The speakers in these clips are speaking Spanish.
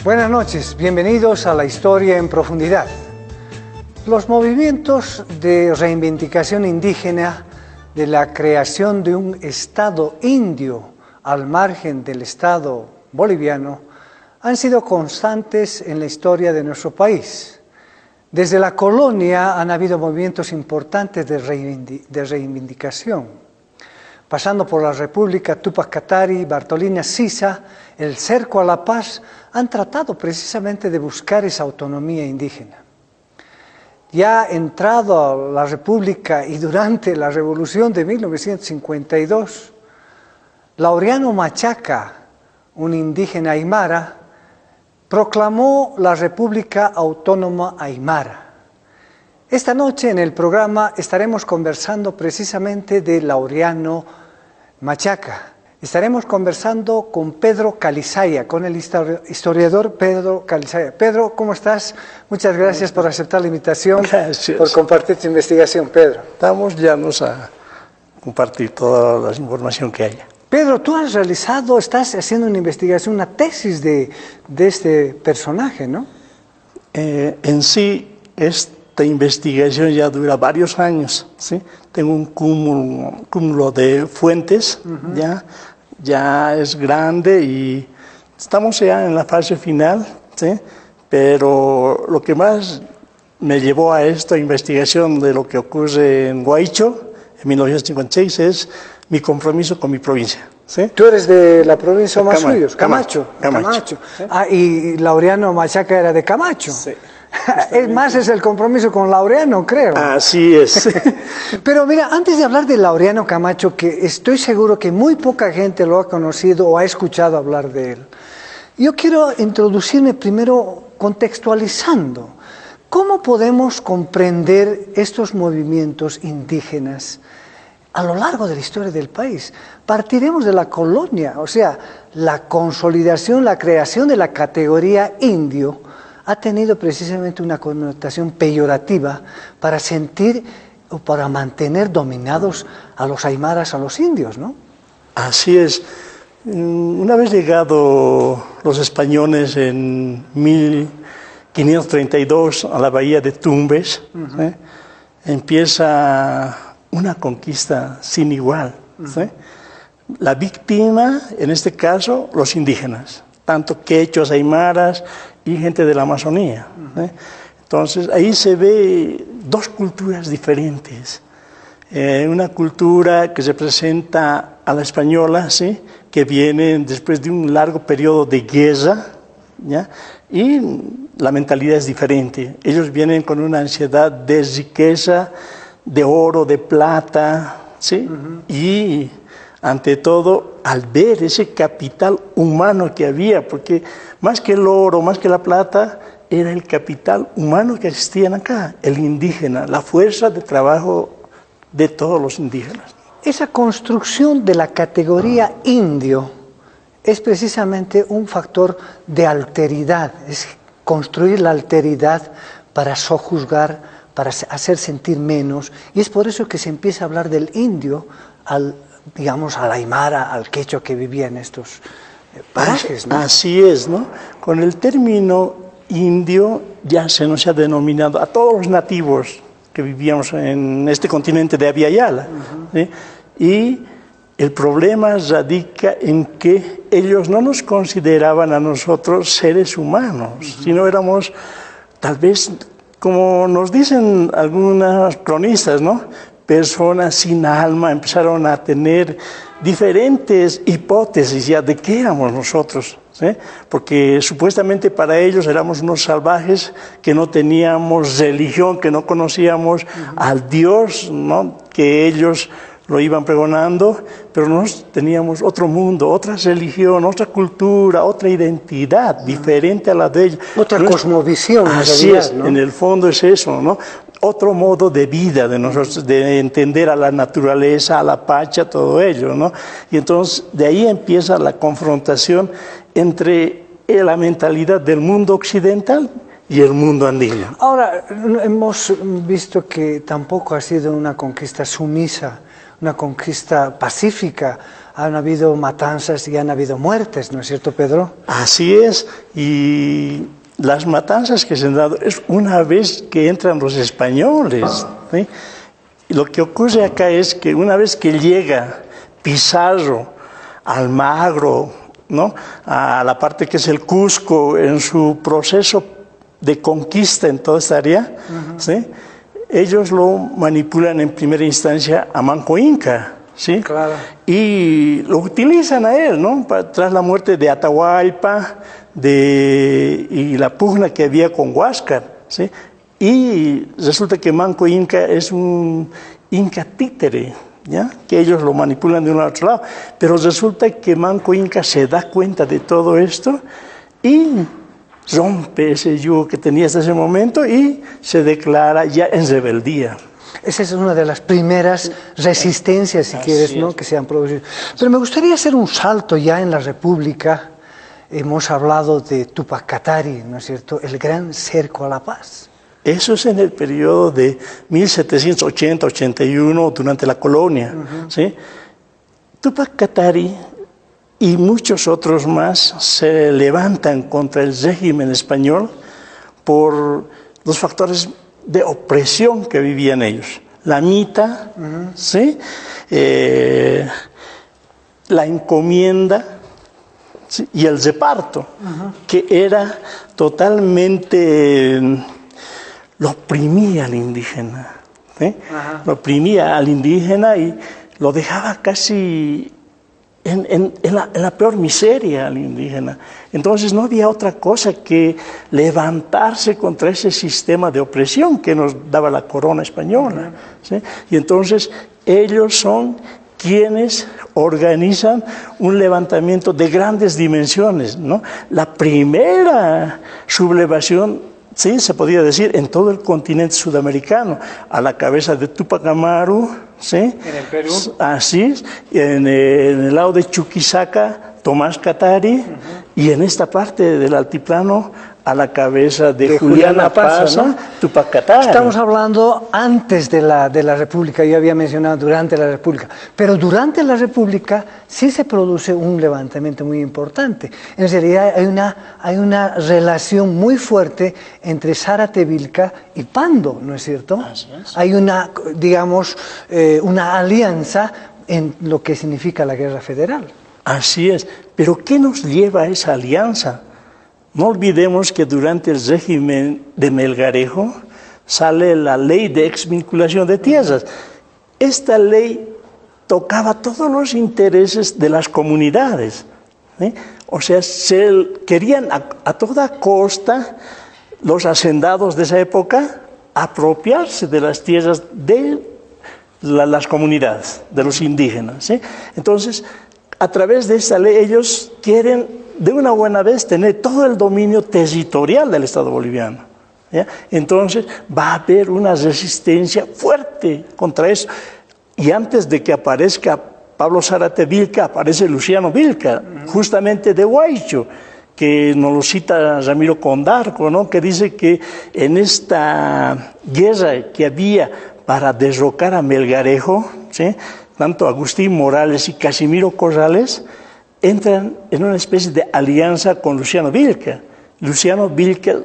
Buenas noches, bienvenidos a la Historia en Profundidad. Los movimientos de reivindicación indígena de la creación de un Estado indio al margen del Estado boliviano han sido constantes en la historia de nuestro país. Desde la colonia han habido movimientos importantes de reivindicación. Pasando por la República Túpac Katari, Bartolina Sisa, el Cerco a la Paz, han tratado precisamente de buscar esa autonomía indígena. Ya entrado a la República y durante la Revolución de 1952, Laureano Machaca, un indígena aymara, proclamó la República Autónoma Aymara. Esta noche en el programa estaremos conversando precisamente de Laureano Machaca. Estaremos conversando con Pedro Calizaya, con el historiador Pedro Calizaya. Pedro, ¿cómo estás? Muchas gracias por aceptar la invitación, por compartir tu investigación, Pedro. Estamos llanos a compartir toda la información que haya. Pedro, tú estás haciendo una investigación, una tesis de este personaje, ¿no? En sí, esta investigación ya dura varios años, ¿sí? Tengo un cúmulo de fuentes, ya es grande y estamos ya en la fase final, ¿sí? Pero lo que más me llevó a esta investigación de lo que ocurre en Huaycho, en 1956, es mi compromiso con mi provincia. ¿Sí? Tú eres de la provincia de Huancayos, Camacho. ¿Sí? Y Laureano Machaca era de Camacho. Sí. Es más, es el compromiso con Laureano, creo. Así es. Pero mira, antes de hablar de Laureano Camacho, que estoy seguro que muy poca gente lo ha conocido o ha escuchado hablar de él, yo quiero introducirme primero contextualizando. ¿Cómo podemos comprender estos movimientos indígenas a lo largo de la historia del país? Partiremos de la colonia, o sea, la consolidación, la creación de la categoría indio ha tenido precisamente una connotación peyorativa para sentir o para mantener dominados a los aymaras, a los indios, ¿no? Así es. Una vez llegados los españoles en 1532 a la bahía de Tumbes, empieza una conquista sin igual. ¿Sí? La víctima, en este caso, los indígenas, tanto quechuas, aymaras y gente de la Amazonía. ¿Sí? Entonces, ahí se ve dos culturas diferentes. Una cultura que representa a la española, ¿sí? Que viene después de un largo periodo de guerra, ¿ya? Y la mentalidad es diferente. Ellos vienen con una ansiedad de riqueza, de oro, de plata, ¿sí? Y ante todo, al ver ese capital humano que había, porque más que el oro, más que la plata, era el capital humano que existían acá, el indígena, la fuerza de trabajo de todos los indígenas. Esa construcción de la categoría indio es precisamente un factor de alteridad, es construir la alteridad para sojuzgar, para hacer sentir menos, y es por eso que se empieza a hablar del indio, digamos, al aymara, al quechua que vivía en estos parajes, ¿no? Así es, ¿no? Con el término indio ya se nos ha denominado a todos los nativos que vivíamos en este continente de Abya Yala, ¿sí? Y el problema radica en que ellos no nos consideraban a nosotros seres humanos, sino éramos tal vez, como nos dicen algunas cronistas, ¿no? Personas sin alma. Empezaron a tener diferentes hipótesis ya de qué éramos nosotros, ¿sí? Porque supuestamente para ellos éramos unos salvajes que no teníamos religión, que no conocíamos al Dios, ¿no? Que ellos lo iban pregonando, pero nosotros teníamos otro mundo, otra religión, otra cultura, otra identidad diferente a la de ellos. Otra cosmovisión. Así es, ¿no? En el fondo es eso, ¿no? Otro modo de vida de nosotros, de entender a la naturaleza, a la pacha, todo ello, ¿no? Y entonces de ahí empieza la confrontación entre la mentalidad del mundo occidental y el mundo andino. Ahora, hemos visto que tampoco ha sido una conquista sumisa, una conquista pacífica. han habido matanzas y han habido muertes, ¿no es cierto, Pedro? Así es, y las matanzas que se han dado es una vez que entran los españoles, ¿sí? Y lo que ocurre acá es que una vez que llega Pizarro, Almagro, ¿no?, a la parte que es el Cusco, en su proceso de conquista en toda esta área, ¿sí?, ellos lo manipulan en primera instancia a Manco Inca, ¿sí? Claro. Y lo utilizan a él, ¿no?, tras la muerte de Atahualpa y la pugna que había con Huáscar, ¿sí? Y resulta que Manco Inca es un Inca títere, ¿ya?, que ellos lo manipulan de un a otro lado. Pero resulta que Manco Inca se da cuenta de todo esto y rompe ese yugo que tenía hasta ese momento y se declara ya en rebeldía. Esa es una de las primeras resistencias, si quieres, ¿no?, que se han producido. Pero me gustaría hacer un salto ya en la República. Hemos hablado de Túpac Katari, ¿no es cierto?, el gran cerco a la paz. Eso es en el periodo de 1780-81, durante la colonia, ¿sí? Túpac Katari y muchos otros más se levantan contra el régimen español por los factores de opresión que vivían ellos. La mita, ¿sí?, la encomienda, ¿sí?, y el reparto, que era totalmente... lo oprimía al indígena, ¿sí? Lo oprimía al indígena y lo dejaba casi en la peor miseria al indígena. Entonces no había otra cosa que levantarse contra ese sistema de opresión que nos daba la corona española, ¿sí? Y entonces ellos son quienes organizan un levantamiento de grandes dimensiones, ¿no? La primera sublevación, sí, se podría decir, en todo el continente sudamericano, a la cabeza de Túpac Amaru, ¿sí?, en el Perú, así, en el lado de Chuquisaca, Tomás Katari, y en esta parte del altiplano, a la cabeza de Juliana Paz, ¿no?, Túpac Katari. Estamos hablando antes de la República, yo había mencionado durante la República, pero durante la República sí se produce un levantamiento muy importante. En realidad hay una relación muy fuerte entre Zárate Vilca y Pando, ¿no es cierto? Así es. Hay una, digamos, una alianza en lo que significa la Guerra Federal. Así es, pero ¿qué nos lleva a esa alianza? No olvidemos que durante el régimen de Melgarejo sale la ley de exvinculación de tierras. Esta ley tocaba todos los intereses de las comunidades, ¿sí? O sea, querían a toda costa los hacendados de esa época apropiarse de las tierras de las comunidades, de los indígenas, ¿sí? Entonces, a través de esta ley ellos quieren de una buena vez tener todo el dominio territorial del Estado boliviano, ¿ya? Entonces va a haber una resistencia fuerte contra eso. Y antes de que aparezca Pablo Zárate Vilca, aparece Luciano Vilca, justamente de Huaycho, que nos lo cita Ramiro Condarco, ¿no?, que dice que en esta guerra que había para derrocar a Melgarejo, ¿sí?, tanto Agustín Morales y Casimiro Corrales entran en una especie de alianza con Luciano Vilca. Luciano Vilca,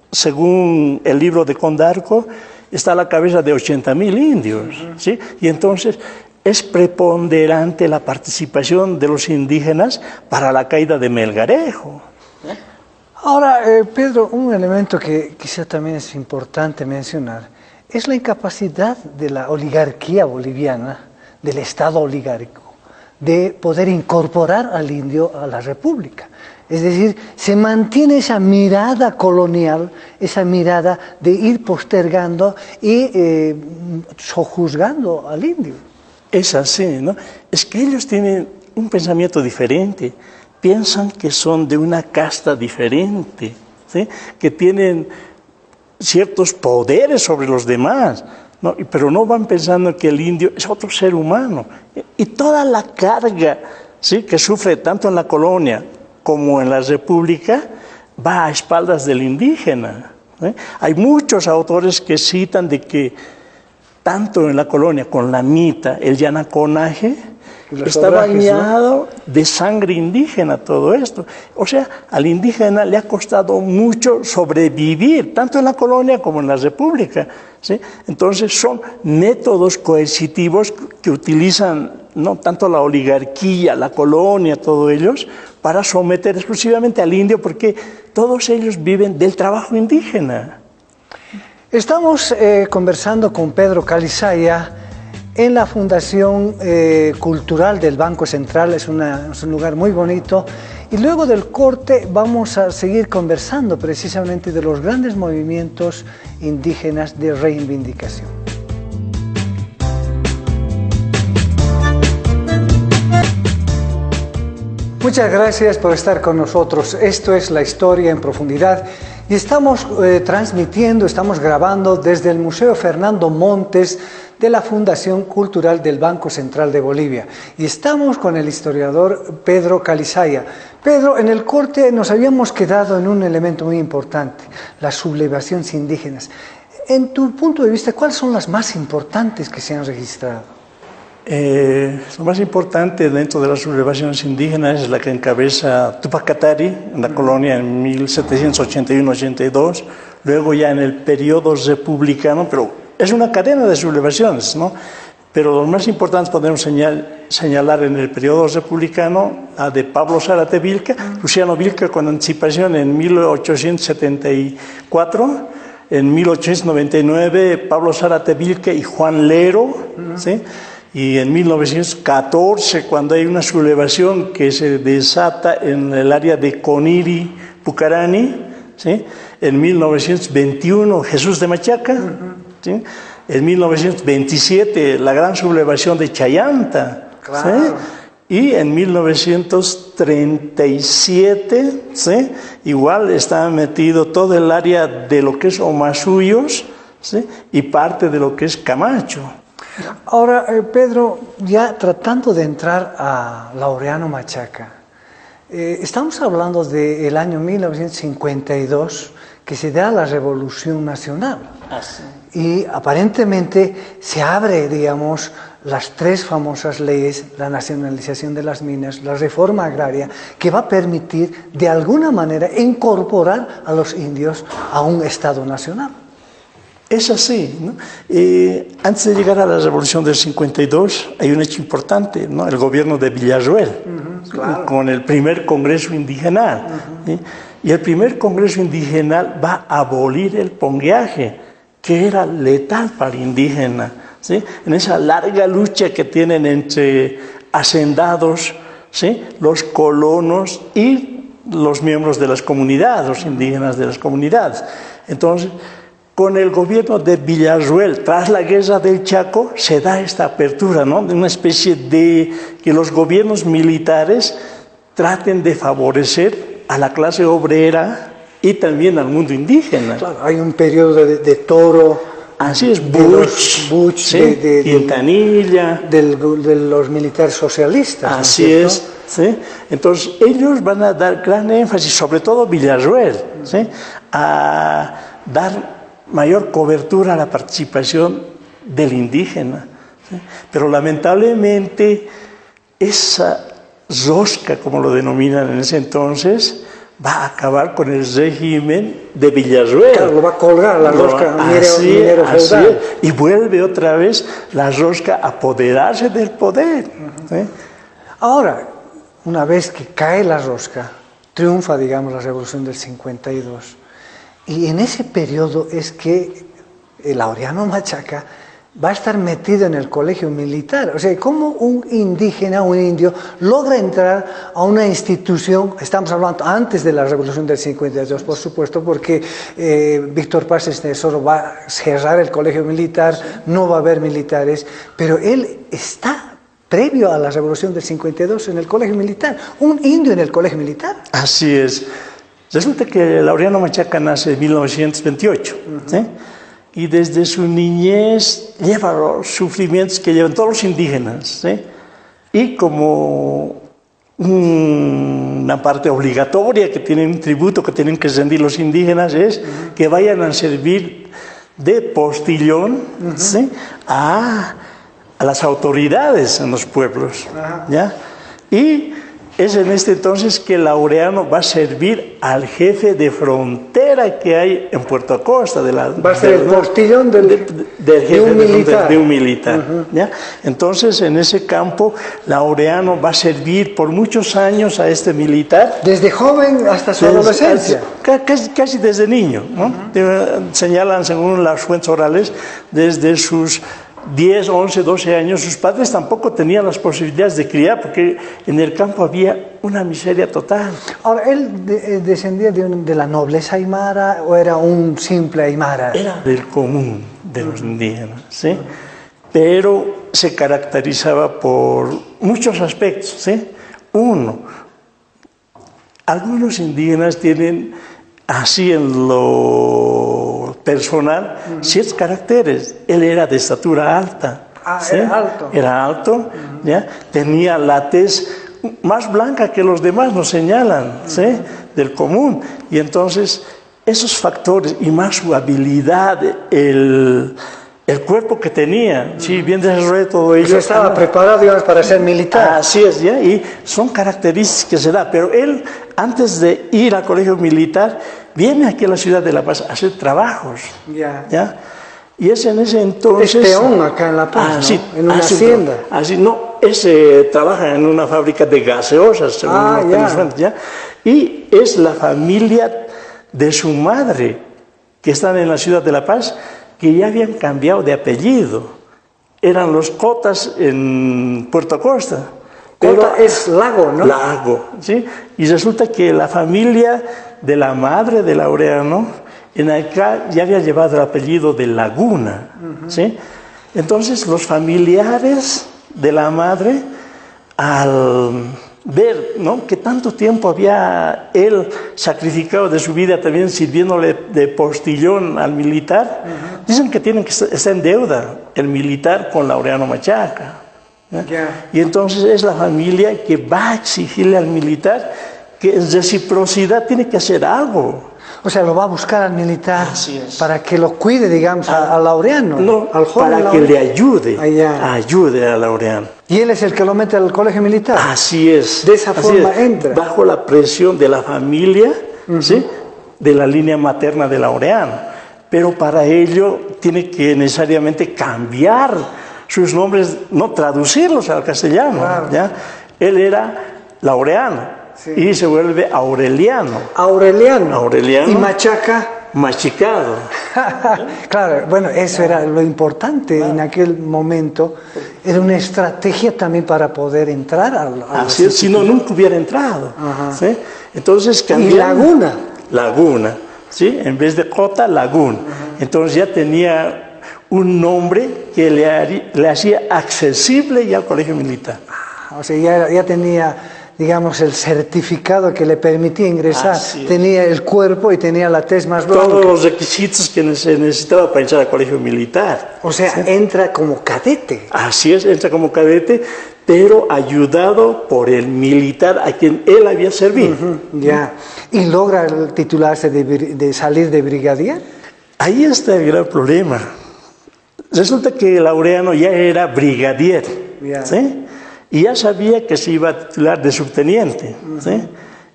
según el libro de Condarco, está a la cabeza de 80,000 indios, ¿sí? Y entonces es preponderante la participación de los indígenas para la caída de Melgarejo. Ahora, Pedro, un elemento que quizá también es importante mencionar es la incapacidad de la oligarquía boliviana, del Estado oligárquico, de poder incorporar al indio a la República. Es decir, se mantiene esa mirada colonial, esa mirada de ir postergando y sojuzgando al indio. Es así, ¿no? Es que ellos tienen un pensamiento diferente, piensan que son de una casta diferente, ¿sí?, que tienen ciertos poderes sobre los demás, ¿no? Pero no van pensando que el indio es otro ser humano. Y toda la carga, ¿sí?, que sufre tanto en la colonia como en la República va a espaldas del indígena, ¿sí? Hay muchos autores que citan de que tanto en la colonia con la mita, el yanaconaje, está bañado, ¿no?, de sangre indígena todo esto. O sea, al indígena le ha costado mucho sobrevivir, tanto en la colonia como en la república, ¿sí? Entonces son métodos coercitivos que utilizan, ¿no?, tanto la oligarquía, la colonia, todos ellos, para someter exclusivamente al indio, porque todos ellos viven del trabajo indígena. Estamos conversando con Pedro Calizaya en la Fundación Cultural del Banco Central. Es un lugar muy bonito. Y luego del corte vamos a seguir conversando precisamente de los grandes movimientos indígenas de reivindicación. Muchas gracias por estar con nosotros. Esto es La Historia en Profundidad y estamos transmitiendo, estamos grabando desde el Museo Fernando Montes de la Fundación Cultural del Banco Central de Bolivia. Y estamos con el historiador Pedro Calizaya. Pedro, en el corte nos habíamos quedado en un elemento muy importante, las sublevaciones indígenas. En tu punto de vista, ¿cuáles son las más importantes que se han registrado? Lo más importante dentro de las sublevaciones indígenas es la que encabeza Túpac Katari en la colonia en 1781-82, luego ya en el periodo republicano, pero es una cadena de sublevaciones, ¿no? Pero los más importantes podemos señalar en el periodo republicano a de Pablo Zárate Vilca, Luciano Vilca con anticipación en 1874, en 1899 Pablo Zárate Vilca y Juan Lero, ¿sí? Y en 1914, cuando hay una sublevación que se desata en el área de Coniri, Pucarani, ¿sí? En 1921, Jesús de Machaca, ¿sí? En 1927, la gran sublevación de Chayanta, claro. ¿Sí? Y en 1937, ¿sí?, igual está metido todo el área de lo que es Omasuyos, ¿sí?, y parte de lo que es Camacho. Ahora, Pedro, ya tratando de entrar a Laureano Machaca, estamos hablando del año 1952, que se da la Revolución Nacional. Así. Y aparentemente se abre, digamos, las tres famosas leyes, la nacionalización de las minas, la reforma agraria, que va a permitir de alguna manera incorporar a los indios a un Estado nacional. Es así, ¿no? Antes de llegar a la Revolución del 52 hay un hecho importante, ¿no? El gobierno de Villarroel, claro, con el primer Congreso Indigenal. ¿Sí? Y el primer Congreso Indigenal va a abolir el pongueaje, que era letal para el indígena, ¿sí?, en esa larga lucha que tienen entre hacendados, ¿sí?, los colonos y los miembros de las comunidades, los indígenas de las comunidades. Entonces, con el gobierno de Villarroel, tras la guerra del Chaco, se da esta apertura, ¿no?, de una especie de que los gobiernos militares traten de favorecer a la clase obrera y también al mundo indígena. Claro, hay un periodo de Toro. Así es, Buch, ¿sí?, Quintanilla. De los militares socialistas. Así ¿no es, ¿sí? Entonces ellos van a dar gran énfasis, sobre todo Villarroel, ¿sí?, a dar mayor cobertura a la participación del indígena, ¿sí? Pero lamentablemente esa rosca, como lo denominan en ese entonces, va a acabar con el régimen de Villarroel. Claro, lo va a colgar la rosca minero feudal. Y vuelve otra vez la rosca a apoderarse del poder. ¿Sí? Ahora, una vez que cae la rosca, triunfa, digamos, la Revolución del 52. Y en ese periodo es que el Laureano Machaca va a estar metido en el colegio militar. O sea, ¿cómo un indígena, un indio, logra entrar a una institución? Estamos hablando antes de la Revolución del 52, por supuesto, porque Víctor Paz Estenssoro va a cerrar el colegio militar, no va a haber militares, pero él está previo a la Revolución del 52 en el colegio militar, un indio en el colegio militar. Así es. Resulta que Laureano Machaca nace en 1928, ¿sí?, y desde su niñez lleva los sufrimientos que llevan todos los indígenas, ¿sí?, y como una parte obligatoria que tienen, un tributo que tienen que rendir los indígenas es que vayan a servir de postillón, ¿sí?, a a las autoridades en los pueblos. ¿Ya? Y es en este entonces que Laureano va a servir al jefe de frontera que hay en Puerto Acosta. Va a ser el postillón del jefe de un militar. ¿Ya? Entonces, en ese campo, Laureano va a servir por muchos años a este militar. Desde joven hasta su adolescencia. Casi desde niño, ¿no? Señalan, según las fuentes orales, desde sus 10, 11, 12 años, sus padres tampoco tenían las posibilidades de criar porque en el campo había una miseria total. Ahora, ¿él descendía de la nobleza aymara o era un simple aymara? Era del común de los indígenas, ¿sí? Pero se caracterizaba por muchos aspectos, ¿sí? Uno, algunos indígenas tienen así en lo personal ciertos caracteres. Él era de estatura alta. ¿Sí? Era alto. Era alto, ¿ya? Tenía la tez más blanca que los demás, nos señalan, ¿sí? Del común. Y entonces, esos factores y más su habilidad, el cuerpo que tenía, sí, bien desarrollado todo ello. Pues estaba preparado, digamos, para ser militar. Así es, ¿ya? Y son características que se da. Pero él, antes de ir al colegio militar, viene aquí a la ciudad de La Paz a hacer trabajos. ¿Ya? Y es en ese entonces... Es peón acá en La Paz, ¿no? Sí, en una hacienda. Así, no, trabaja en una fábrica de gaseosas, según ¿ya? Y es la familia de su madre, que están en la ciudad de La Paz, que ya habían cambiado de apellido. Eran los Cotas en Puerto Acosta. Cota es lago, ¿no? Lago, ¿sí? Y resulta que la familia de la madre de Laureano, en acá ya había llevado el apellido de Laguna, ¿sí? Entonces los familiares de la madre, al ver, ¿no?, que tanto tiempo había él sacrificado de su vida también sirviéndole de postillón al militar, dicen que tienen que estar en deuda el militar con Laureano Machaca. Y entonces es la familia que va a exigirle al militar que en reciprocidad tiene que hacer algo. O sea, lo va a buscar al militar para que lo cuide, digamos, a Laureano. No, al joven para Laureano. Que le ayude a Laureano. Y él es el que lo mete al colegio militar. Así es. De esa forma entra. Bajo la presión de la familia, ¿sí?, de la línea materna de Laureano. Pero para ello tiene que necesariamente cambiar sus nombres, no traducirlos al castellano. Claro. ¿Ya? Él era Laureano. Sí. Y se vuelve Aureliano. Aureliano. Y Machaca. Machicado. Claro, bueno, eso era lo importante en aquel momento. Era una estrategia también para poder entrar a así es, si no, nunca hubiera entrado. ¿Sí? Entonces cambió. Y Laguna. Laguna, ¿sí? En vez de Cota, Laguna. Entonces ya tenía un nombre que le hacía accesible ya al colegio militar. O sea, ya tenía, digamos, el certificado que le permitía ingresar. Tenía el cuerpo y tenía la tez más blanca. Todos los requisitos que se necesitaba para entrar al colegio militar. O sea, entra como cadete. Así es, entra como cadete, pero ayudado por el militar a quien él había servido. ¿Y logra titularse de salir de brigadier? Ahí está el gran problema. Resulta que Laureano ya era brigadier, ¿sí? Y ya sabía que se iba a titular de subteniente, ¿sí?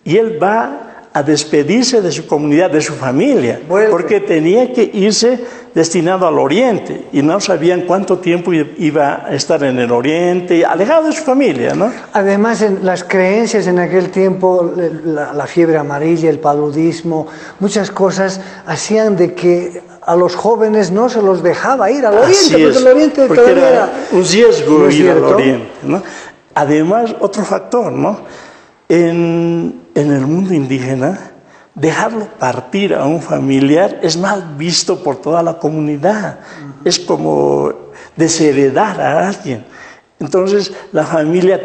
Y él va a despedirse de su comunidad, de su familia, porque tenía que irse destinado al oriente y no sabían cuánto tiempo iba a estar en el oriente, alejado de su familia, ¿no? Además, las creencias en aquel tiempo, la fiebre amarilla, el paludismo, muchas cosas hacían de que a los jóvenes no se los dejaba ir al oriente, porque el oriente todavía era un riesgo ir al oriente, ¿no? Además, otro factor, ¿no? En el mundo indígena, dejarlo partir a un familiar es mal visto por toda la comunidad. Es como desheredar a alguien. Entonces, la familia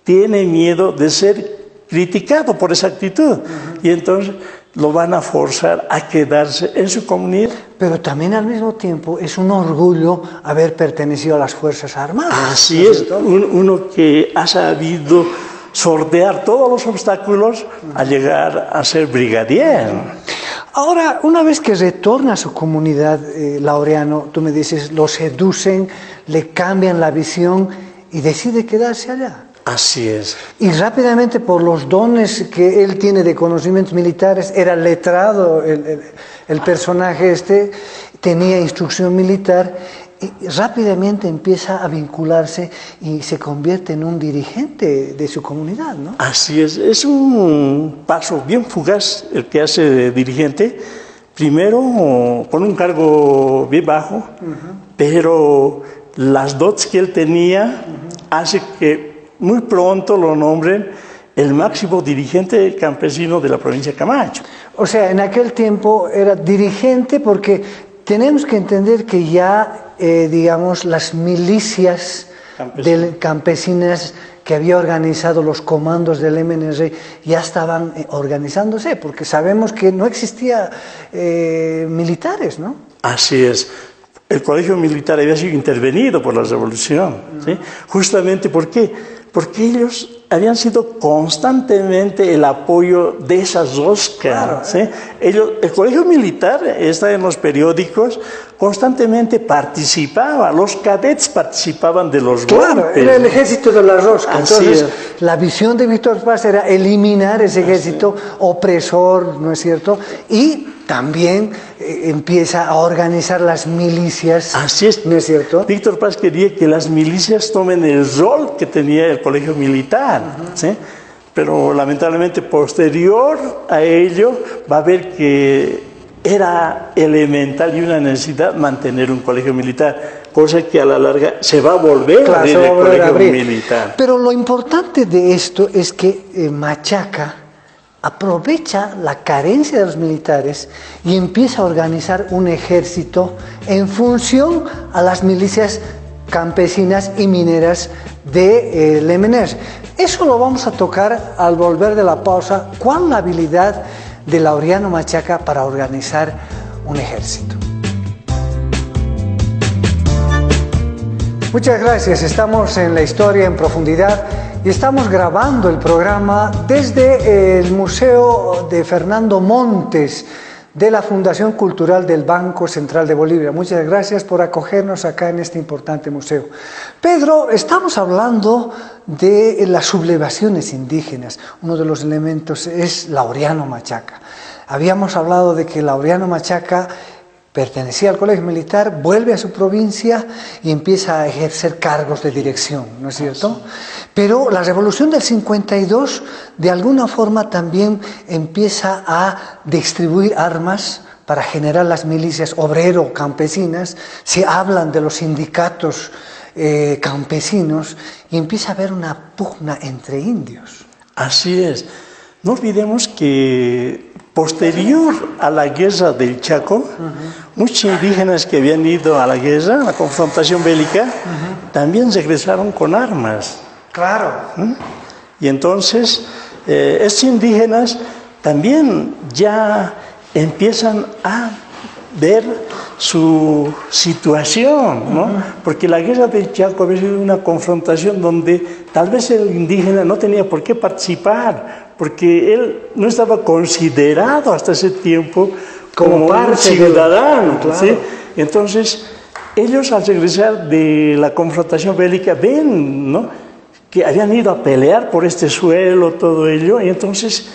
tiene miedo de ser criticado por esa actitud. Y entonces lo van a forzar a quedarse en su comunidad. Pero también al mismo tiempo es un orgullo haber pertenecido a las Fuerzas Armadas. Así es, uno que ha sabido sortear todos los obstáculos a llegar a ser brigadier. Ahora, una vez que retorna a su comunidad, Laureano, tú me dices, lo seducen, le cambian la visión y decide quedarse allá. Así es. Y rápidamente, por los dones que él tiene de conocimientos militares, era letrado el personaje este, tenía instrucción militar, y rápidamente empieza a vincularse y se convierte en un dirigente de su comunidad, ¿no? Así es un paso bien fugaz el que hace de dirigente, primero con un cargo bien bajo, pero las dotes que él tenía hace que muy pronto lo nombren el máximo dirigente campesino de la provincia de Camacho. O sea, en aquel tiempo era dirigente porque tenemos que entender que ya, digamos, las milicias campesinas que había organizado los comandos del MNR ya estaban organizándose, porque sabemos que no existía militares, ¿no? Así es. El colegio militar había sido intervenido por la revolución, ¿sí? Justamente, ¿por qué? Porque ellos habían sido constantemente el apoyo de esas roscas. Claro, ¿sí? El colegio militar está en los periódicos, constantemente participaba, los cadetes participaban de los golpes. Claro, era el ejército de la rosca. Entonces, la visión de Víctor Paz era eliminar ese ejército opresor, ¿no es cierto? Y también empieza a organizar las milicias. Así es. ¿No es cierto? Víctor Paz quería que las milicias tomen el rol que tenía el colegio militar, ¿sí? Pero lamentablemente posterior a ello va a ver que era elemental y una necesidad mantener un colegio militar, cosa que a la larga se va a volver a abrir el colegio militar. Pero lo importante de esto es que Machaca aprovecha la carencia de los militares y empieza a organizar un ejército en función a las milicias campesinas y mineras del MNR. Eso lo vamos a tocar al volver de la pausa. ¿Cuál es la habilidad de Laureano Machaca para organizar un ejército? Muchas gracias. Estamos en La Historia en Profundidad y estamos grabando el programa desde el Museo de Fernando Montes de la Fundación Cultural del Banco Central de Bolivia. Muchas gracias por acogernos acá en este importante museo. Pedro, estamos hablando de las sublevaciones indígenas. Uno de los elementos es Laureano Machaca. Habíamos hablado de que Laureano Machaca pertenecía al colegio militar, vuelve a su provincia y empieza a ejercer cargos de dirección, ¿no es cierto? Pero la revolución del 52 de alguna forma también empieza a distribuir armas para generar las milicias obrero-campesinas, se hablan de los sindicatos campesinos y empieza a haber una pugna entre indios. Así es. No olvidemos que posterior a la guerra del Chaco, muchos indígenas que habían ido a la guerra, a la confrontación bélica, también regresaron con armas. Claro. Y entonces, estos indígenas también ya empiezan a ver su situación, ¿no? Porque la guerra del Chaco había sido una confrontación donde tal vez el indígena no tenía por qué participar, porque él no estaba considerado hasta ese tiempo como un ciudadano. Claro. ¿Sí? Entonces, ellos al regresar de la confrontación bélica ven, ¿no?, que habían ido a pelear por este suelo, todo ello, y entonces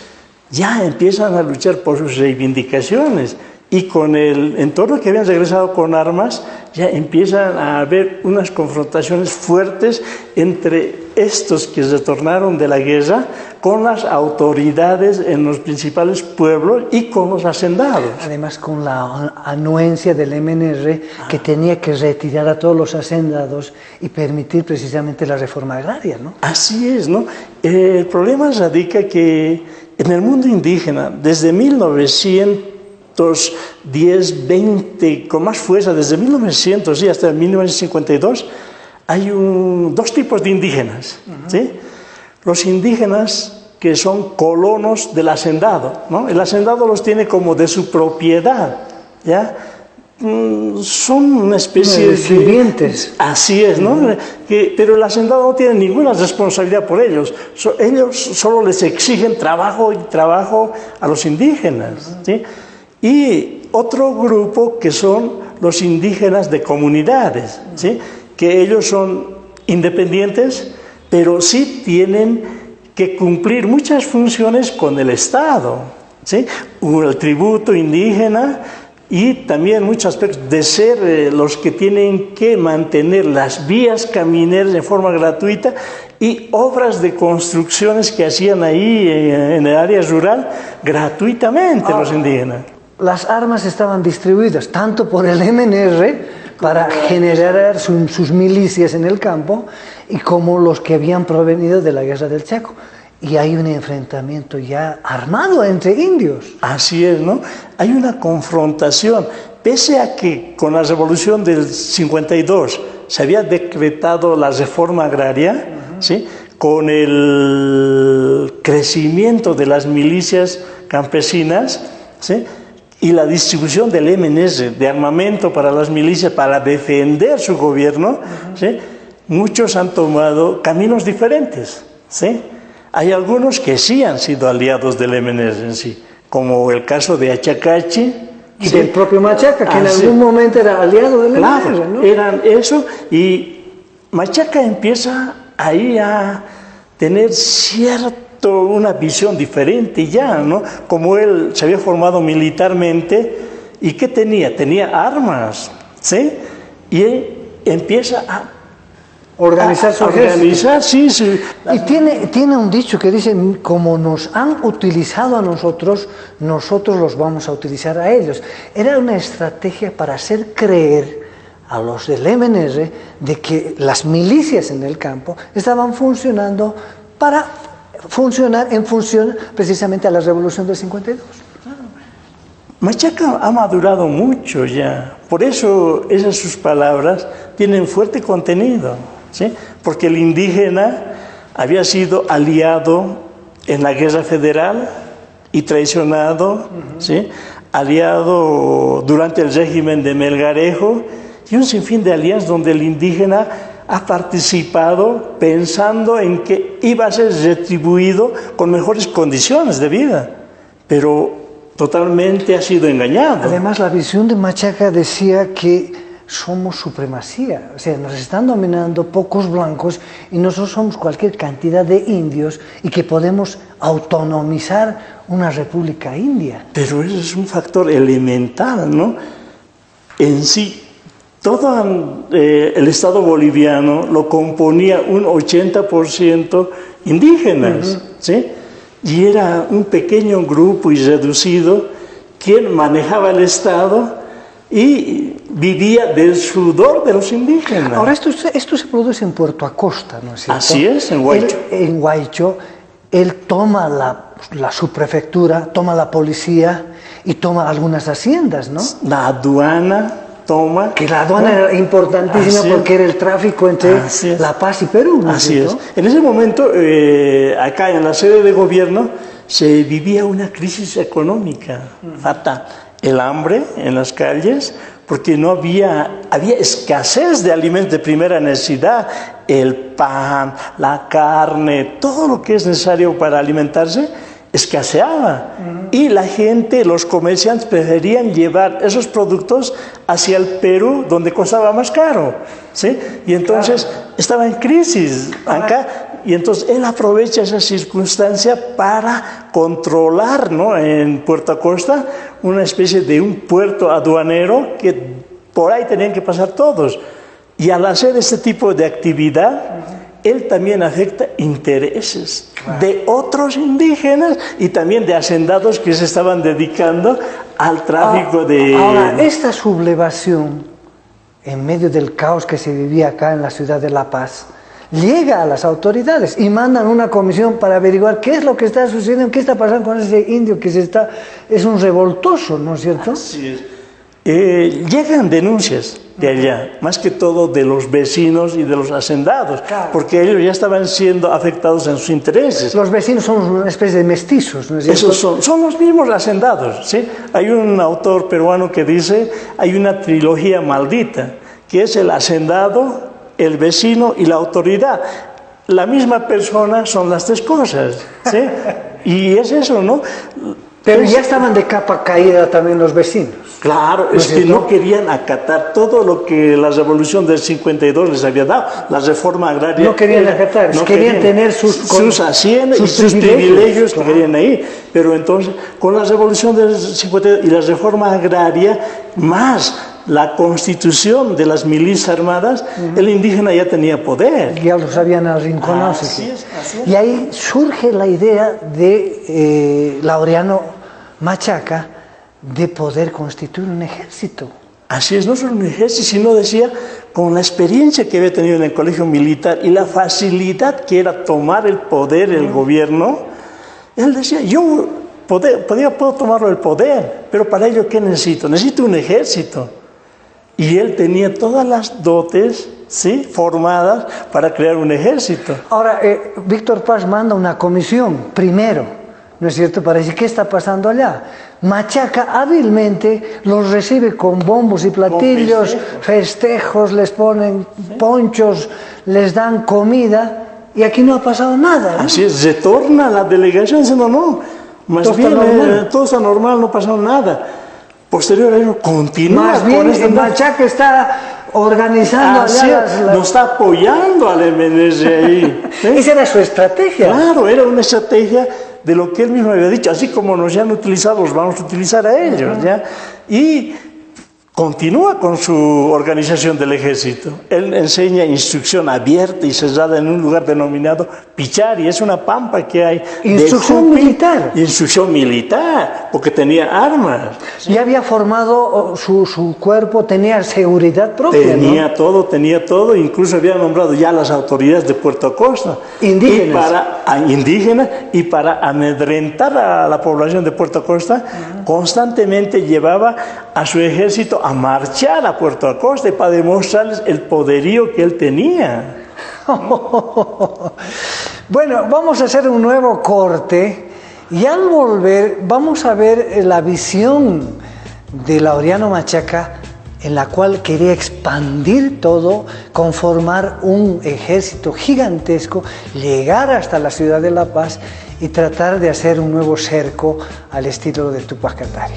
ya empiezan a luchar por sus reivindicaciones. Y con el entorno que habían regresado con armas, ya empiezan a haber unas confrontaciones fuertes entre estos que retornaron de la guerra con las autoridades en los principales pueblos y con los hacendados. Además, con la anuencia del MNR que tenía que retirar a todos los hacendados y permitir precisamente la reforma agraria, ¿no? Así es, ¿no? El problema radica que en el mundo indígena, desde 1910, 20, con más fuerza, desde 1900 y hasta 1952, hay dos tipos de indígenas, ¿sí? Los indígenas que son colonos del hacendado, ¿no? El hacendado los tiene como de su propiedad, ¿ya? Son una especie de sirvientes. Así es, ¿no? Pero el hacendado no tiene ninguna responsabilidad por ellos. Ellos solo les exigen trabajo y trabajo a los indígenas, ¿sí? y otro grupo que son los indígenas de comunidades, ¿sí? Que ellos son independientes, pero sí tienen que cumplir muchas funciones con el Estado, ¿sí? El tributo indígena y también muchos aspectos de ser los que tienen que mantener las vías camineras de forma gratuita y obras de construcciones que hacían ahí en el área rural gratuitamente los indígenas. Las armas estaban distribuidas tanto por el MNR para generar sus milicias en el campo y como los que habían provenido de la guerra del Chaco. Y hay un enfrentamiento ya armado entre indios. Así es, ¿no? Hay una confrontación. Pese a que con la revolución del 52 se había decretado la reforma agraria, ¿sí? Con el crecimiento de las milicias campesinas, ¿sí? Y la distribución del MNR, de armamento para las milicias, para defender su gobierno, ¿sí? Muchos han tomado caminos diferentes, ¿sí? Hay algunos que sí han sido aliados del MNR en sí, como el caso de Achacachi. Y del propio Machaca, que en algún momento era aliado del MNR, ¿no? Eran eso, y Machaca empieza ahí a tener una visión diferente ya, ¿no? Como él se había formado militarmente, ¿y qué tenía? Tenía armas, ¿sí? Y él empieza a organizar su ejército. Sí, sí. Y tiene un dicho que dice, como nos han utilizado a nosotros, nosotros los vamos a utilizar a ellos. Era una estrategia para hacer creer a los del MNR de que las milicias en el campo estaban funcionando para funcionar en función precisamente a la revolución del 52. Machaca ha madurado mucho ya, por eso esas sus palabras tienen fuerte contenido, ¿sí? Porque el indígena había sido aliado en la guerra federal y traicionado, ¿sí? Aliado durante el régimen de Melgarejo y un sinfín de alianzas donde el indígena ha participado pensando en que iba a ser retribuido con mejores condiciones de vida, pero totalmente ha sido engañado. Además, la visión de Machaca decía que somos supremacía, o sea, nos están dominando pocos blancos y nosotros somos cualquier cantidad de indios y que podemos autonomizar una república india. Pero eso es un factor elemental, ¿no? En sí, todo el Estado boliviano lo componía un 80% indígenas, ¿sí? Y era un pequeño grupo y reducido quien manejaba el Estado y vivía del sudor de los indígenas. Ahora, esto se produce en Puerto Acosta, ¿no es cierto? Así es, en Huaycho. En Huaycho, él toma la subprefectura, toma la policía y toma algunas haciendas, ¿no? La aduana toma. Que la aduana era importantísima porque era el tráfico entre La Paz y Perú, ¿no es cierto? Así es. En ese momento, acá en la sede de gobierno, se vivía una crisis económica fatal. El hambre en las calles, porque no había escasez de alimentos de primera necesidad, el pan, la carne, todo lo que es necesario para alimentarse, escaseaba. Y la gente, los comerciantes preferían llevar esos productos hacia el Perú, donde costaba más caro, ¿sí? Y entonces estaba en crisis acá, y entonces él aprovecha esa circunstancia para controlar, ¿no? En Puerto Acosta, una especie de un puerto aduanero que por ahí tenían que pasar todos. Y al hacer este tipo de actividad, él también afecta intereses de otros indígenas y también de hacendados que se estaban dedicando al tráfico de... Ahora, esta sublevación, en medio del caos que se vivía acá en la ciudad de La Paz, llega a las autoridades y mandan una comisión para averiguar qué es lo que está sucediendo, qué está pasando con ese indio que es un revoltoso, ¿no es cierto? Así es. Llegan denuncias de allá, más que todo de los vecinos y de los hacendados, porque ellos ya estaban siendo afectados en sus intereses. Los vecinos son una especie de mestizos, ¿no es cierto? Esos son los mismos hacendados, ¿sí? Hay un autor peruano que dice, hay una trilogía maldita, que es el hacendado, el vecino y la autoridad. La misma persona son las tres cosas, ¿sí? Y es eso, ¿no? Pero ya estaban de capa caída también los vecinos. Claro, es que no querían acatar todo lo que la revolución del 52 les había dado, la reforma agraria. No querían acatar, querían tener sus haciendas y sus privilegios que querían ahí. Pero entonces, con la revolución del 52 y la reforma agraria, más la constitución de las milicias armadas, el indígena ya tenía poder. Ya los habían arrinconado. Así es. Y ahí surge la idea de Laureano Machaca de poder constituir un ejército. Así es, no solo un ejército, sino decía, con la experiencia que había tenido en el colegio militar y la facilidad que era tomar el poder, el gobierno, él decía, yo puedo tomarlo el poder, pero para ello, ¿qué necesito? Necesito un ejército. Y él tenía todas las dotes, ¿sí?, formadas para crear un ejército. Ahora, Víctor Paz manda una comisión, primero, ¿no es cierto?, para decir, ¿qué está pasando allá? Machaca hábilmente los recibe con bombos y platillos, festejos, les ponen ponchos, les dan comida, y aquí no ha pasado nada, ¿no? Así es, retorna la delegación diciendo, no, más bien todo está normal, no ha pasado nada. Posterior a ello, continúa. Más bien, Machaca está organizando allá no está apoyando al MNS ahí. Esa era su estrategia. Claro, era una estrategia de lo que él mismo había dicho, así como nos han utilizado, los vamos a utilizar a ellos, ¿ya? Y continúa con su organización del ejército. Él enseña instrucción abierta y cerrada en un lugar denominado Pichari, es una pampa que hay. Instrucción militar. Instrucción militar, porque tenía armas. Ya había formado su cuerpo, tenía seguridad propia, tenía todo, incluso había nombrado ya las autoridades de Puerto Acosta. Indígenas. Y para amedrentar a la población de Puerto Acosta, constantemente llevaba a su ejército a marchar a Puerto Acosta para demostrarles el poderío que él tenía. Bueno, vamos a hacer un nuevo corte y al volver vamos a ver la visión de Laureano Machaca, en la cual quería expandir todo, conformar un ejército gigantesco, llegar hasta la ciudad de La Paz y tratar de hacer un nuevo cerco al estilo de Túpac Katari.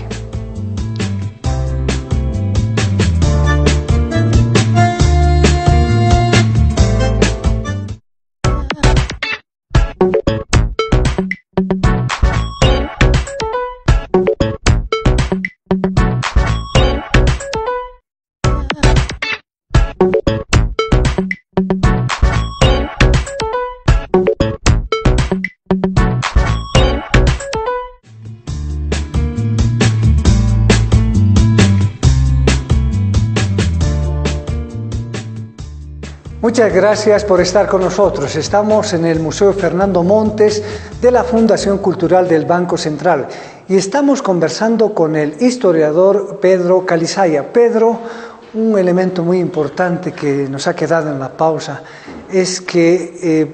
Muchas gracias por estar con nosotros. Estamos en el Museo Fernando Montes de la Fundación Cultural del Banco Central y estamos conversando con el historiador Pedro Calizaya. Pedro, un elemento muy importante que nos ha quedado en la pausa es que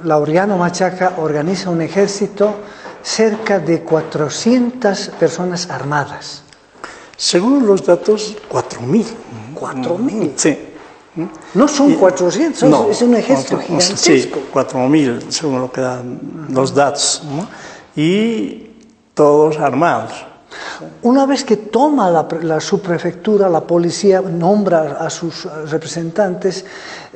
Laureano Machaca organiza un ejército cerca de 400 personas armadas. Según los datos, 4.000. ¿4.000? Sí. No son 400, no, es un ejército gigantesco. Sí, 4.000, según lo que dan los datos, ¿no? Y todos armados. Una vez que toma la subprefectura, la policía nombra a sus representantes,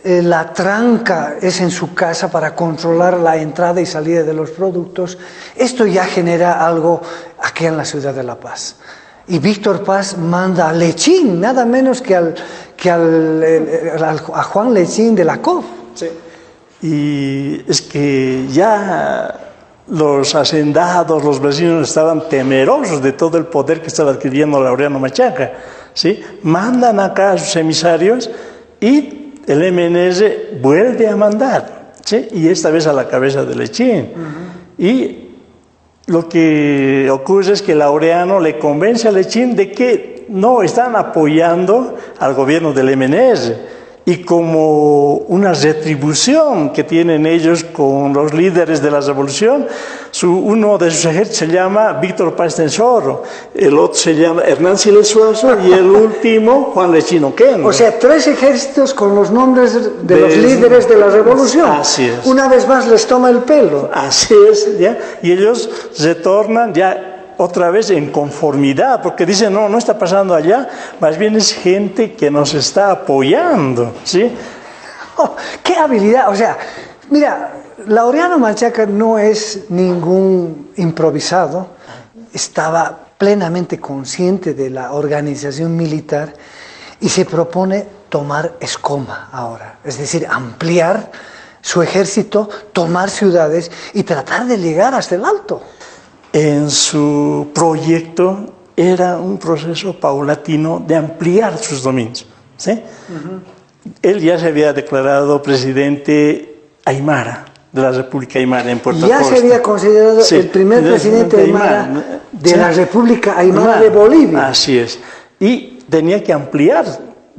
la tranca es en su casa para controlar la entrada y salida de los productos. Esto ya genera algo aquí en la ciudad de La Paz. Y Víctor Paz manda a Lechín, nada menos que a Juan Lechín de la COF. Sí. Y es que ya los hacendados, los vecinos estaban temerosos de todo el poder que estaba adquiriendo Laureano Machaca, ¿sí? Mandan acá a sus emisarios y el MNS vuelve a mandar, ¿sí? Y esta vez a la cabeza de Lechín. Y lo que ocurre es que Laureano le convence a Lechín de que no están apoyando al gobierno del MNS y como una retribución que tienen ellos con los líderes de la revolución, uno de sus ejércitos se llama Víctor Paz Tensoro, el otro se llama Hernán Siles Suazo y el último Juan Lechín Oquendo. O sea, 3 ejércitos con los nombres de los líderes de la revolución. Así es. Una vez más les toma el pelo. Así es, ¿ya? Y ellos retornan ya otra vez en conformidad, porque dicen, no está pasando allá, más bien es gente que nos está apoyando, ¿sí? Oh, ¡qué habilidad! O sea, mira, Laureano Machaca no es ningún improvisado, estaba plenamente consciente de la organización militar y se propone tomar Escoma ahora, es decir, ampliar su ejército, tomar ciudades y tratar de llegar hasta el Alto. En su proyecto era un proceso paulatino de ampliar sus dominios, ¿sí? Él ya se había declarado presidente aymara de la República Aymara en Puerto Costa. Ya se había considerado el primer presidente aymara de la República Aymara de Bolivia. Así es. Y tenía que ampliar,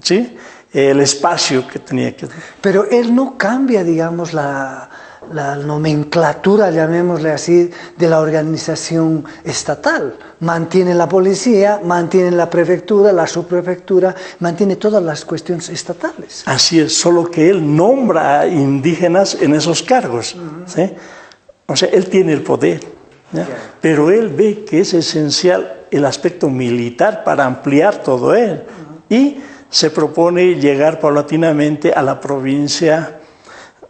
¿sí?, el espacio que tenía que... Pero él no cambia, digamos, la nomenclatura, llamémosle así, de la organización estatal. Mantiene la policía, mantiene la prefectura, la subprefectura, mantiene todas las cuestiones estatales. Así es, solo que él nombra a indígenas en esos cargos, ¿sí? O sea, él tiene el poder, ¿ya? Pero él ve que es esencial el aspecto militar para ampliar todo él. Y se propone llegar paulatinamente a la provincia,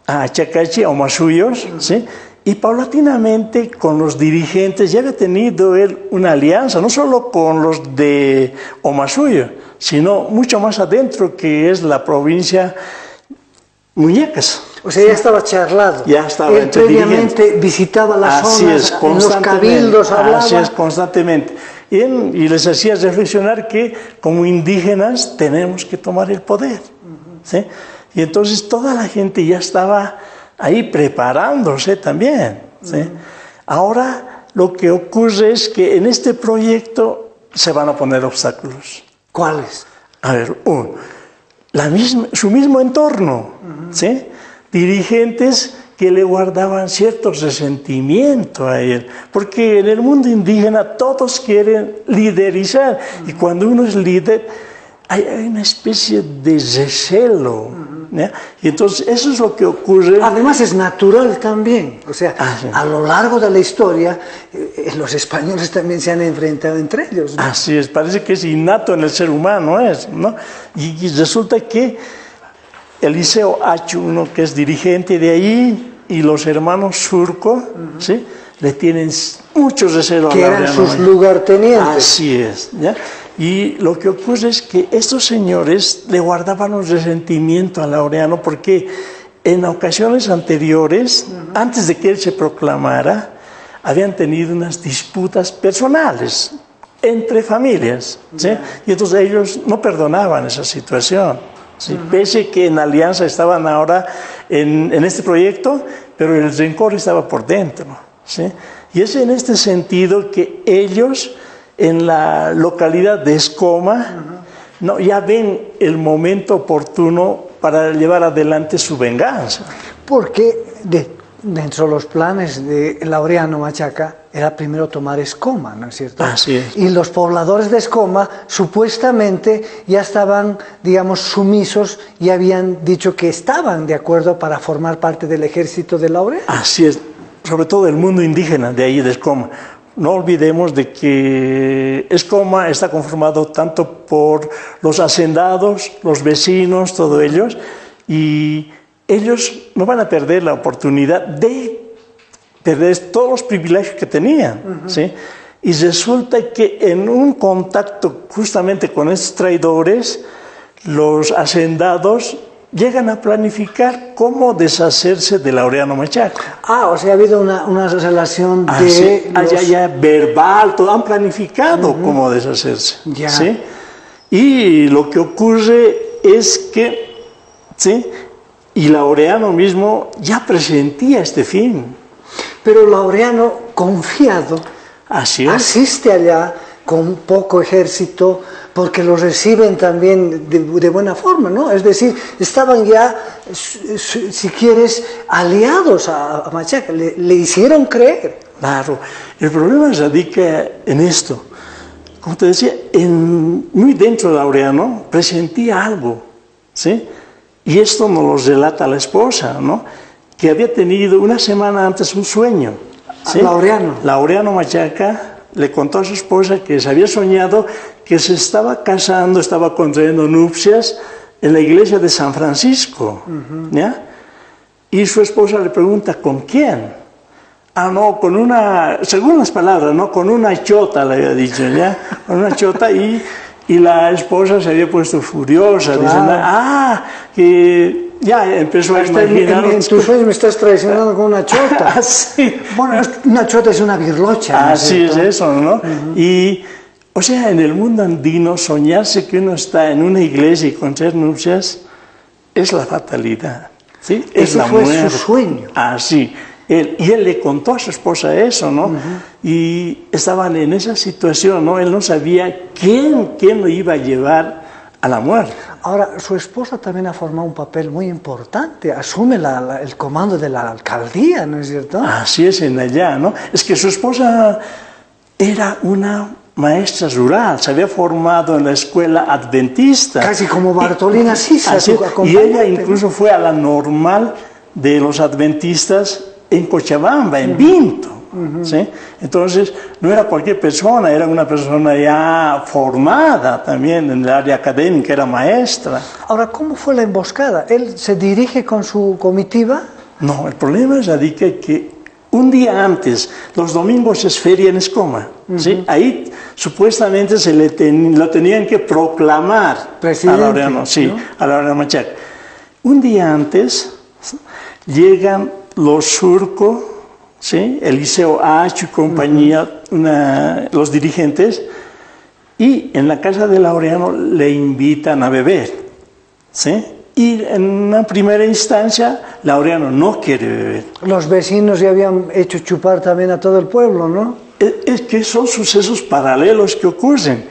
a Chacachi, a Omasuyos, ¿sí? Y paulatinamente con los dirigentes, ya había tenido él una alianza, no solo con los de Omasuyo, sino mucho más adentro, que es la provincia Muñecas. O sea, ya estaba charlado. Ya estaba. Él previamente visitaba las zonas, en los cabildos hablaba. Así es, constantemente. Y les hacía reflexionar que como indígenas tenemos que tomar el poder, ¿sí? Y entonces toda la gente ya estaba ahí preparándose también, ¿sí? Ahora lo que ocurre es que en este proyecto se van a poner obstáculos. ¿Cuáles? A ver, su mismo entorno, ¿sí? Dirigentes que le guardaban cierto resentimiento a él, porque en el mundo indígena todos quieren liderizar, y cuando uno es líder hay una especie de recelo, ¿ya? Y entonces eso es lo que ocurre. Además es natural también, o sea, sí, a lo largo de la historia los españoles también se han enfrentado entre ellos, ¿no? Así es, parece que es innato en el ser humano, ¿no? Y resulta que Eliseo Achu, uno que es dirigente de ahí, y los hermanos Surco, ¿sí?, le tienen mucho recelo a Laureano. Que eran sus lugartenientes. Así es, ¿ya? Y lo que ocurre es que estos señores le guardaban un resentimiento a Laureano, porque en ocasiones anteriores, antes de que él se proclamara, habían tenido unas disputas personales entre familias, ¿sí? Y entonces ellos no perdonaban esa situación, ¿sí? Pese que en alianza estaban ahora en este proyecto, pero el rencor estaba por dentro, ¿sí? Y es en este sentido que ellos, en la localidad de Escoma, ya ven el momento oportuno para llevar adelante su venganza. Porque dentro de los planes de Laureano Machaca era primero tomar Escoma, ¿no es cierto? Así es. Y los pobladores de Escoma supuestamente ya estaban, digamos, sumisos y habían dicho que estaban de acuerdo para formar parte del ejército de Laureano. Así es, sobre todo el mundo indígena de ahí de Escoma. No olvidemos de que Escoma está conformado tanto por los hacendados, los vecinos, todos ellos, y ellos no van a perder la oportunidad de perder todos los privilegios que tenían, ¿sí? Y resulta que en un contacto justamente con estos traidores, los hacendados llegan a planificar cómo deshacerse de Laureano Machaca. O sea, ha habido una relación de... Sí, ya verbal, todo, han planificado cómo deshacerse. Ya. ¿Sí? Y lo que ocurre es que, ¿sí?, y Laureano mismo ya presentía este fin. Pero Laureano, confiado, asiste allá con poco ejército, porque lo reciben también de buena forma, ¿no? Es decir, estaban ya, si quieres, aliados a Machaca, le hicieron creer. Claro, el problema radica en esto. Como te decía, muy dentro de Laureano presentía algo, ¿sí? Y esto nos lo relata la esposa, ¿no?, que había tenido una semana antes un sueño, ¿sí? Laureano. Laureano Machaca le contó a su esposa que se había soñado que se estaba casando, estaba contrayendo nupcias en la iglesia de San Francisco, ¿ya? Y su esposa le pregunta, ¿con quién? Ah, no, con una, según las palabras, ¿no? Con una chota, le había dicho, ¿ya? Con una chota y la esposa se había puesto furiosa, diciendo, que ya empezó a imaginar... En tus sueños me estás traicionando con una chota. Sí. Bueno, una chota es una birlocha. Así es eso, ¿no? Y, o sea, en el mundo andino, soñarse que uno está en una iglesia y contraer nupcias es la fatalidad, ¿sí? Eso fue su sueño. Sí. Y él le contó a su esposa eso, ¿no? Y estaban en esa situación, ¿no? Él no sabía quién lo iba a llevar a la muerte. Ahora, su esposa también ha formado un papel muy importante, asume el comando de la alcaldía, ¿no es cierto? Así es, en allá, ¿no? Es que su esposa era una maestra rural, se había formado en la escuela adventista. Casi como Bartolina Sisa, su y ella incluso fue a la normal de los adventistas en Cochabamba, en Vinto. ¿Sí? Entonces, no era cualquier persona, era una persona ya formada también en el área académica, era maestra. Ahora, ¿cómo fue la emboscada? ¿Él se dirige con su comitiva? No, el problema radica que un día antes, los domingos es feria en Escoma, ¿sí? Ahí supuestamente lo tenían que proclamar presidente, a Laureano, sí, ¿no? A Laureano Machaca. Un día antes llegan los Surco, ¿sí? Eliseo H. y compañía, los dirigentes, y en la casa de Laureano le invitan a beber, ¿sí? Y en una primera instancia, Laureano no quiere beber. Los vecinos ya habían hecho chupar también a todo el pueblo, ¿no? Es que son sucesos paralelos que ocurren.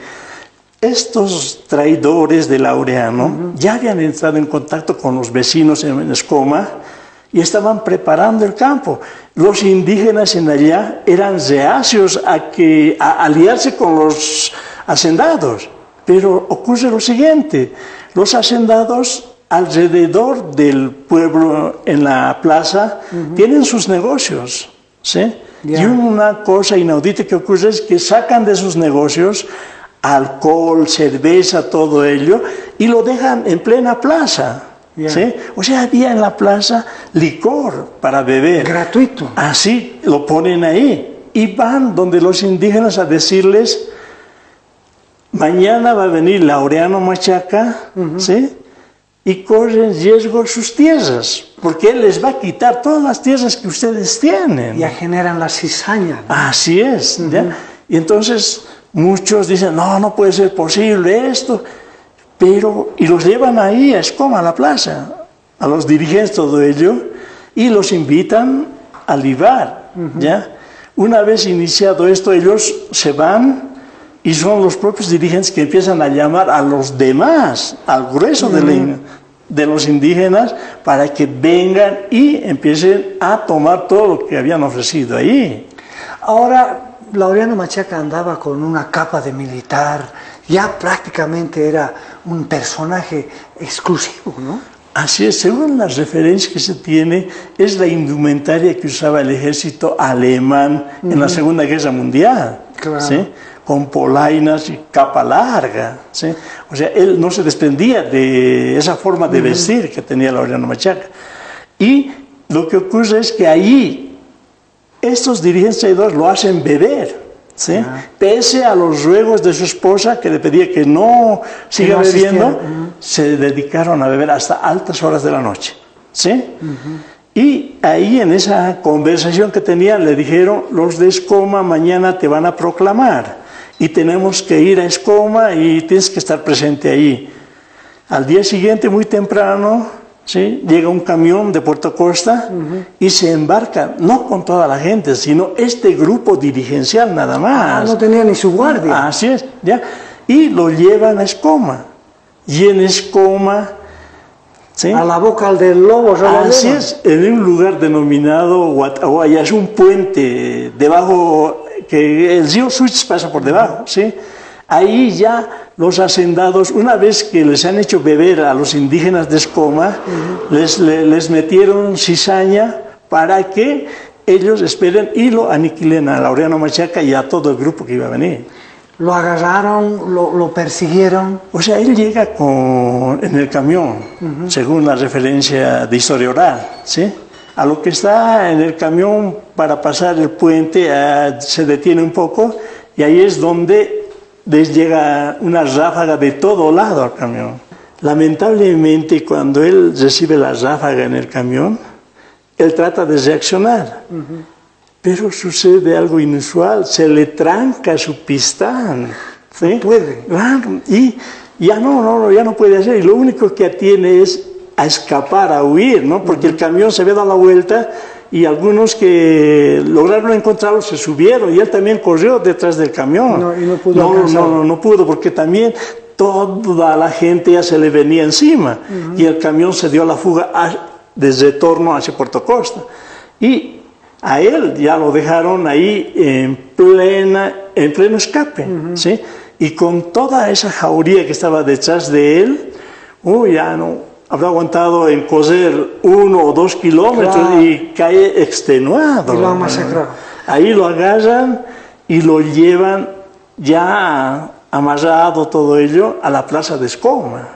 Estos traidores de Laureano ya habían entrado en contacto con los vecinos en Escoma y estaban preparando el campo. Los indígenas en allá eran reacios a aliarse con los hacendados. Pero ocurre lo siguiente, los hacendados alrededor del pueblo en la plaza tienen sus negocios, ¿sí? Y una cosa inaudita que ocurre es que sacan de sus negocios alcohol, cerveza, todo ello, y lo dejan en plena plaza. ¿Sí? O sea, había en la plaza licor para beber. Gratuito. Así lo ponen ahí. Y van donde los indígenas a decirles, mañana va a venir Laureano Machaca, ¿sí? Y corren riesgo sus tierras, porque él les va a quitar todas las tierras que ustedes tienen. Ya generan la cizaña, ¿no? Así es. ¿Ya? Y entonces muchos dicen, no puede ser posible esto. Y los llevan ahí a Escoma, a la plaza, a los dirigentes, todo ello, y los invitan a libar, ¿ya? Una vez iniciado esto, ellos se van y son los propios dirigentes que empiezan a llamar a los demás, al grueso de los indígenas, para que vengan y empiecen a tomar todo lo que habían ofrecido ahí. Ahora, Laureano Machaca andaba con una capa de militar, ya prácticamente era un personaje exclusivo, ¿no? Así es, según las referencias que se tiene, es la indumentaria que usaba el ejército alemán en la Segunda Guerra Mundial, claro. ¿sí? Con polainas y capa larga, ¿sí? O sea, él no se desprendía de esa forma de vestir que tenía Laureano Machaca. Y lo que ocurre es que ahí estos dirigentes traidores lo hacen beber, ¿sí? Pese a los ruegos de su esposa que le pedía que no siga bebiendo, se dedicaron a beber hasta altas horas de la noche, ¿sí? Y ahí en esa conversación que tenían le dijeron, los de Escoma mañana te van a proclamar y tenemos que ir a Escoma y tienes que estar presente ahí. Al día siguiente, muy temprano, ¿sí? Llega un camión de Puerto Costa y se embarca, no con toda la gente, sino este grupo dirigencial nada más. No tenía ni su guardia. Así es, ¿ya? Y lo llevan a Escoma. Y en Escoma, ¿sí? A la boca del lobo. Así es, en un lugar denominado Huatahuaya, es un puente debajo, que el río Suchis pasa por debajo, ¿sí? Ahí ya los hacendados, una vez que les han hecho beber a los indígenas de Escoma, les metieron cizaña para que ellos esperan y lo aniquilen a Laureano Machaca y a todo el grupo que iba a venir. ¿Lo agarraron, lo persiguieron? O sea, él llega en el camión, según la referencia de historia oral, ¿sí? A lo que está en el camión para pasar el puente se detiene un poco y ahí es donde les llega una ráfaga de todo lado al camión. Lamentablemente, cuando él recibe la ráfaga en el camión, él trata de reaccionar. Pero sucede algo inusual, se le tranca su pistón. ¿Sí? No puede. Claro, y ya no puede hacer. Y lo único que tiene es a escapar, a huir, ¿no? Porque el camión se había dado la vuelta y algunos que lograron encontrarlo se subieron y él también corrió detrás del camión. Y no pudo no pudo porque también toda la gente ya se le venía encima y el camión se dio a la fuga desde retorno hacia Puerto Costa. Y a él ya lo dejaron ahí en pleno escape, ¿sí? Y con toda esa jauría que estaba detrás de él, ya no habrá aguantado en correr 1 o 2 kilómetros, claro, y cae extenuado. Y lo han masacrado. Ahí lo agarran y lo llevan ya amarrado todo ello a la plaza de Escoma.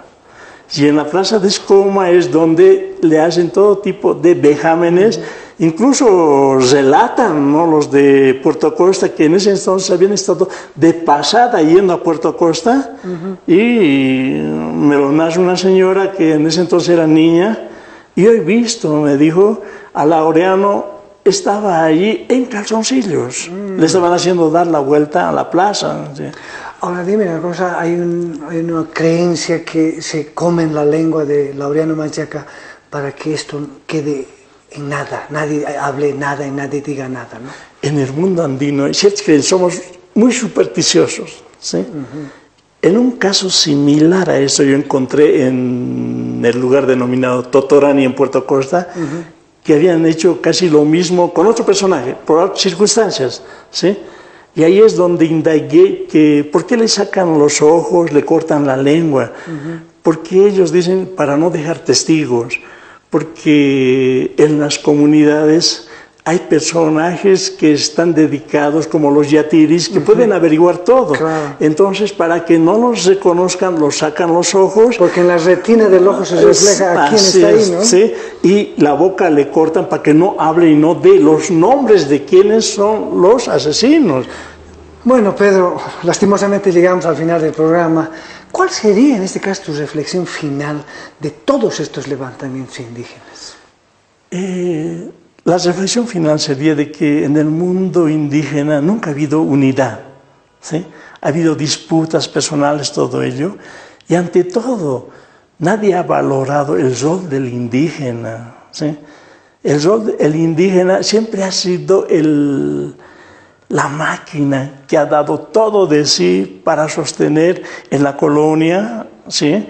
Y en la plaza de Escoma es donde le hacen todo tipo de vejámenes. Incluso relatan, ¿no?, los de Puerto Costa que en ese entonces habían estado de pasada yendo a Puerto Costa y me lo narra una señora que en ese entonces era niña y yo he visto, me dijo, a Laureano estaba allí en calzoncillos, le estaban haciendo dar la vuelta a la plaza. ¿Sí? Ahora dime una cosa, hay una creencia que se come en la lengua de Laureano Machaca para que esto quede en nada, nadie hable nada y nadie diga nada, ¿no? En el mundo andino, es cierto que somos muy supersticiosos, ¿sí? En un caso similar a eso yo encontré en el lugar denominado Totorani en Puerto Costa, que habían hecho casi lo mismo con otro personaje, por otras circunstancias, ¿sí? Y ahí es donde indagué que por qué le sacan los ojos, le cortan la lengua, porque ellos dicen para no dejar testigos, porque en las comunidades hay personajes que están dedicados, como los yatiris, que pueden averiguar todo. Claro. Entonces, para que no los reconozcan, los sacan los ojos. Porque en la retina del ojo se refleja a quién está ahí, ¿no? Sí, y la boca le cortan para que no hable y no dé los nombres de quiénes son los asesinos. Bueno, Pedro, lastimosamente llegamos al final del programa. ¿Cuál sería, en este caso, tu reflexión final de todos estos levantamientos indígenas? La reflexión final sería de que en el mundo indígena nunca ha habido unidad, ¿sí? Ha habido disputas personales, todo ello, y ante todo, nadie ha valorado el rol del indígena, ¿sí? El indígena siempre ha sido la máquina que ha dado todo de sí para sostener en la colonia, ¿sí?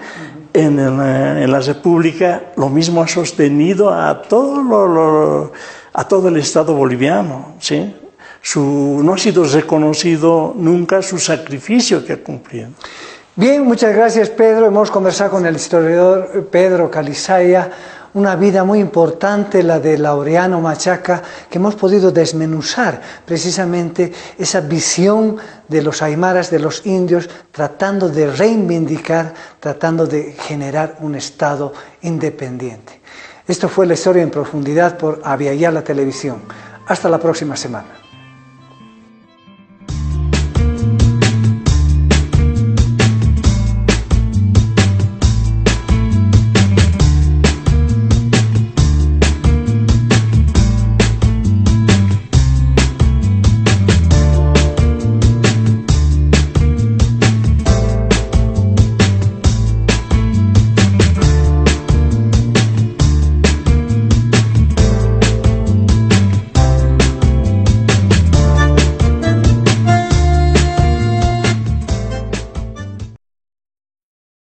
En la República, lo mismo ha sostenido a todo el Estado boliviano, ¿sí? No ha sido reconocido nunca su sacrificio que ha cumplido. Bien, muchas gracias, Pedro. Hemos conversado con el historiador Pedro Calizaya. Una vida muy importante, la de Laureano Machaca, que hemos podido desmenuzar precisamente esa visión de los aymaras, de los indios, tratando de reivindicar, tratando de generar un Estado independiente. Esto fue La Historia en Profundidad por Abya Yala Televisión. Hasta la próxima semana.